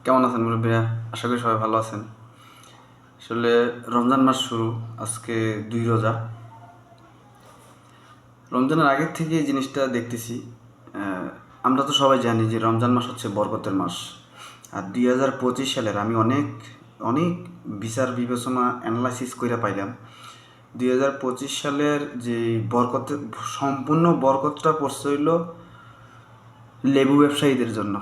কেমন আছেন মুরব্বীরা? আশা করি সবাই ভালো আছেন। আসলে রমজান মাস শুরু, আজকে 2 রোজা। রমজানের আগের থেকে এই জিনিসটা দেখতেছি। আমরা তো সবাই জানি যে রমজান মাস হচ্ছে বরকতের মাস। আর 2025 সালের আমি অনেক অনেক বিচার বিবেচনা অ্যানালাইসিস করে পাইলাম 2025 সালের যে বরকতের সম্পূর্ণ বরকতটা পড়ছে হইল লেবু ব্যবসায়ীদের জন্য,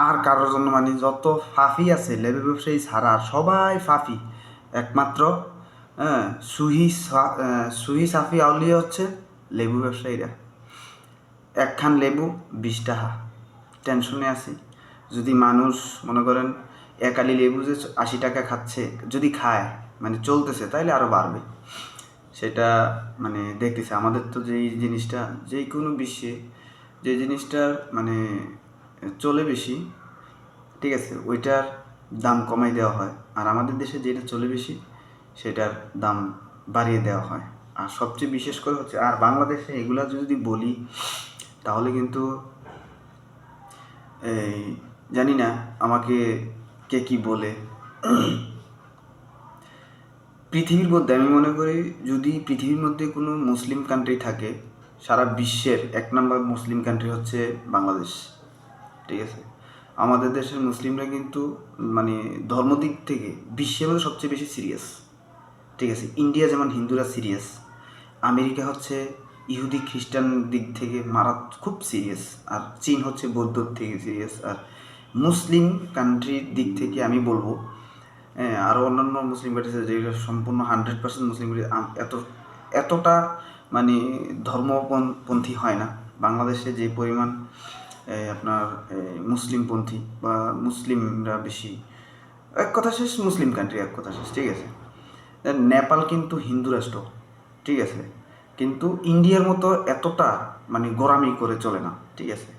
আর কারোর জন্য। মানে যত ফাফি আছে লেবু ব্যবসায়ী ছাড়া সবাই ফাফি। একমাত্র হ্যাঁ সুহি সাফি আউলিয়া হচ্ছে লেবু ব্যবসায়ীরা। একখান লেবু 20 টাকা। টেনশনে আছি, যদি মানুষ মনে করেন একালি লেবু যে 80 টাকা খাচ্ছে, যদি খায় মানে চলতেছে, তাইলে আরও বাড়বে। সেটা মানে দেখতেছে আমাদের তো যেই জিনিসটা যে কোনো বিশ্বে যে জিনিসটার মানে চলে বেশি, ঠিক আছে, ওইটার দাম কমাই দেওয়া হয়। আর আমাদের দেশে যেটা চলে বেশি সেটার দাম বাড়িয়ে দেওয়া হয়। আর সবচেয়ে বিশেষ করে হচ্ছে, আর বাংলাদেশে এগুলা যদি বলি তাহলে কিন্তু এই জানি না আমাকে কে কি বলে। পৃথিবীর মধ্যে আমি মনে করি, যদি পৃথিবীর মধ্যে কোনো মুসলিম কান্ট্রি থাকে, সারা বিশ্বের 1 নম্বর মুসলিম কান্ট্রি হচ্ছে বাংলাদেশ। ঠিক আছে, আমাদের দেশের মুসলিমরা কিন্তু মানে ধর্মদিক থেকে বিশ্বের মধ্যে সবচেয়ে বেশি সিরিয়াস। ঠিক আছে, ইন্ডিয়া যেমন হিন্দুরা সিরিয়াস, আমেরিকা হচ্ছে ইহুদি খ্রিস্টান দিক থেকে খুব সিরিয়াস, আর চীন হচ্ছে বৌদ্ধ থেকে সিরিয়াস। আর মুসলিম কান্ট্রির দিক থেকে আমি বলবো, হ্যাঁ, আরও অন্যান্য মুসলিম কান্ট্রি আছে যেগুলো সম্পূর্ণ 100% মুসলিম কান্ট্রি, এতটা মানে ধর্মপন্থী হয় না। বাংলাদেশে যে পরিমাণ আপনার মুসলিমপন্থী বা মুসলিমরা বেশি, এক কথা শেষ মুসলিম কান্ট্রি, এক কথা শেষ। ঠিক আছে, নেপাল কিন্তু হিন্দু রাষ্ট্র, ঠিক আছে, কিন্তু ইন্ডিয়ার মতো এতটা মানে গোঁড়ামি করে চলে না। ঠিক আছে,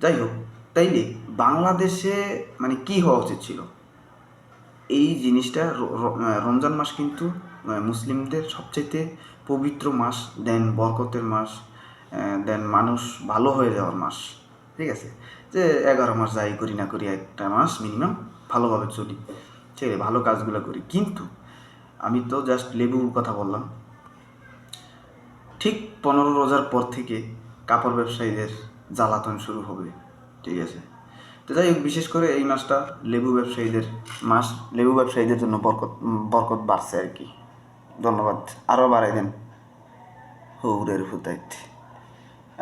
যাই হোক, তাইলে বাংলাদেশে মানে কি হওয়া উচিত ছিল এই জিনিসটা। রমজান মাস কিন্তু মুসলিমদের সবচাইতে পবিত্র মাস, দেন বরকতের মাস, দেন মানুষ ভালো হয়ে যাওয়ার মাস। ঠিক আছে, যে 11 মাস যাই করি না করি, একটা মাস মিনিমাম ভালোভাবে চলি, ঠিক আছে, ভালো কাজগুলো করি। কিন্তু আমি তো জাস্ট লেবুর কথা বললাম। ঠিক 15 রোজার পর থেকে কাপড় ব্যবসায়ীদের জ্বালাতন শুরু হবে। ঠিক আছে, তো যাই হোক, বিশেষ করে এই মাসটা লেবু ব্যবসায়ীদের মাস। লেবু ব্যবসায়ীদের জন্য বরকত বাড়ছে আর কি। ধন্যবাদ, আরও বাড়াই দেন হৌরের হুতাইত।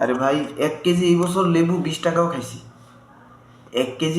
আরে ভাই, 1 কেজি এই বছর লেবু 20 টাকাও খাইছি। 1 কেজি